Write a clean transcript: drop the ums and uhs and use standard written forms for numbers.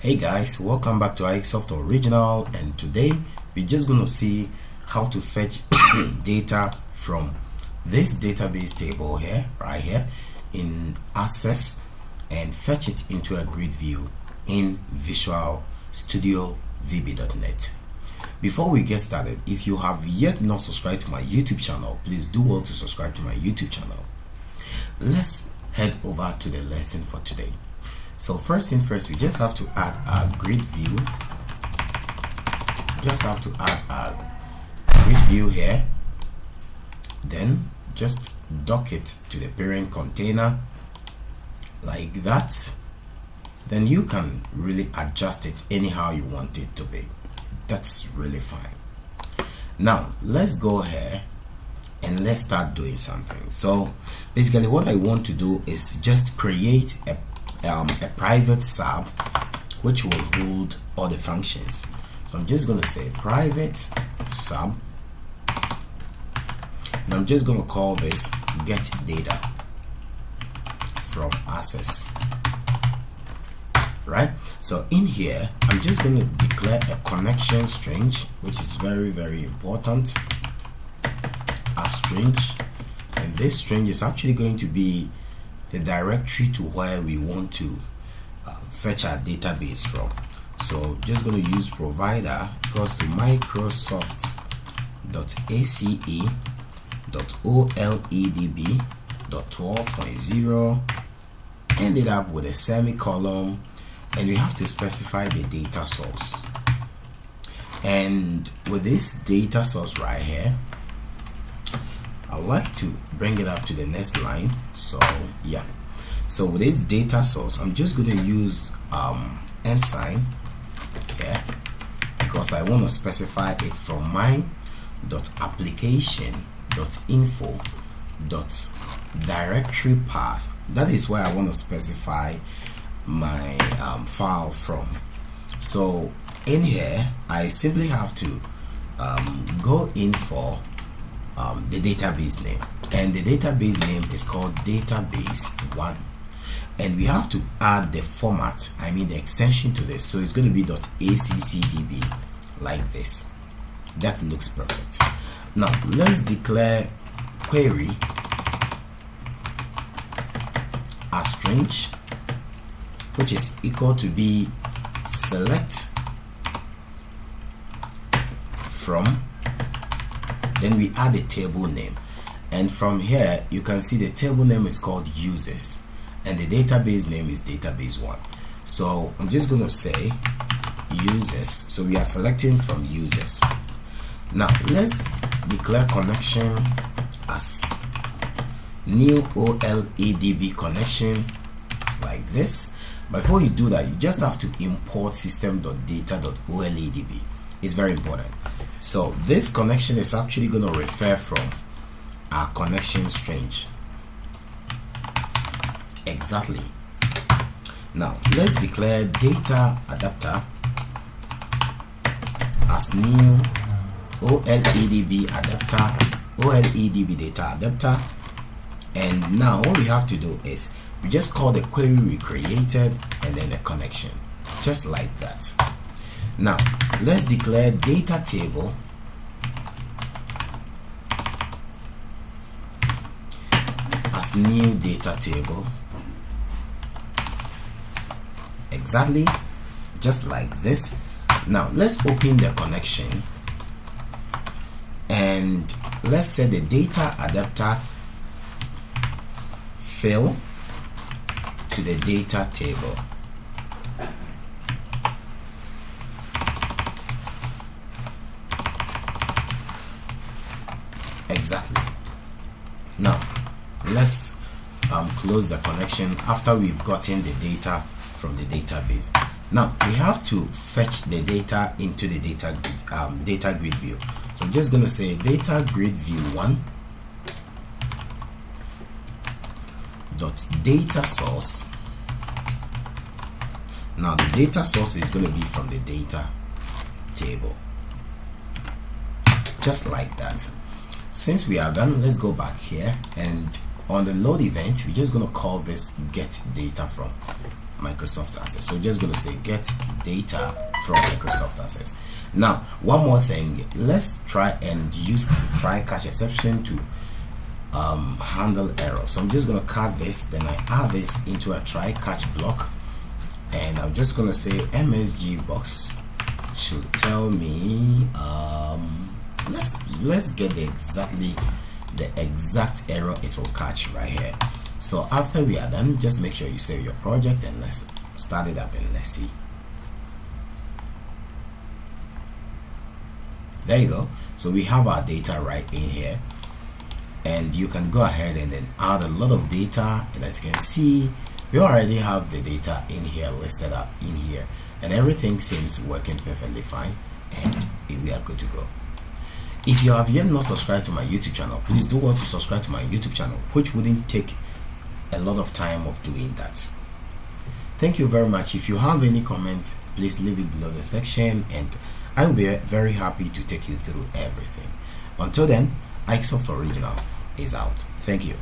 Hey guys, welcome back to Acess Original, and today we're just going to see how to fetch data from this database table here, right here in Acess, and fetch it into a grid view in Visual Studio VB.net. Before we get started, if you have yet not subscribed to my YouTube channel, please do well to subscribe to my YouTube channel. Let's head over to the lesson for today. So first thing first, we just have to add our grid view. Just have to add our grid view here. Then just dock it to the parent container like that. Then you can really adjust it anyhow you want it to be. That's really fine. Now let's go here and let's start doing something. So basically what I want to do is just create a private sub which will hold all the functions. So I'm just going to say private sub, and I'm just going to call this get data from Acess. Right, so in here I'm just going to declare a connection string, which is very important, a string, and this string is actually going to be the directory to where we want to fetch our database from. So just going to use provider equals to microsoft.ace.oledb.12.0, ended up with a semicolon, and we have to specify the data source. And with this data source right here, I'd like to bring it up to the next line. So yeah, so with this data source, I'm just going to use ensign here because I want to specify it from my.application.info.directory path. That is where I want to specify my file from. So in here I simply have to go in for the database name, and the database name is called database1, and we have to add the format, I mean the extension to this. So it's going to be .accdb like this. That looks perfect. Now let's declare query a string which is equal to be select from, then we add a table name, and from here you can see the table name is called users and the database name is database1. So I'm just going to say users, so we are selecting from users. Now let's declare connection as new OLEDB connection like this. Before you do that, you just have to import system.data.oledb. It's very important. So this connection is actually going to refer from our connection string. Exactly. Now let's declare data adapter as new OLEDB adapter, OLEDB data adapter, and now what we have to do is we just call the query we created and then the connection, just like that. Now let's declare data table as new data table. Exactly, just like this. Now let's open the connection and let's set the data adapter fill to the data table. Exactly. Now let's close the connection after we've gotten the data from the database. Now we have to fetch the data into the data grid view. So I'm just going to say DataGridView1 data source. Now the data source is going to be from the data table, just like that. Since we are done, let's go back here, and on the load event we're just going to call this get data from. Microsoft Access. So we're just going to say get data from Microsoft Access. Now, one more thing, let's try and use try catch exception to handle errors. So I'm just going to cut this, then I add this into a try catch block, and I'm just going to say MSG box should tell me let's get the exact error it will catch right here. So after we are done, just make sure you save your project and let's start it up and let's see. There you go. So we have our data right in here, and you can go ahead and then add a lot of data, and as you can see, we already have the data in here listed up in here, and everything seems working perfectly fine, and we are good to go. If you have yet not subscribed to my YouTube channel, please do well to subscribe to my YouTube channel, which wouldn't take a lot of time of doing that. Thank you very much. If you have any comments, please leave it below the section, and I will be very happy to take you through everything. Until then, Microsoft Original is out. Thank you.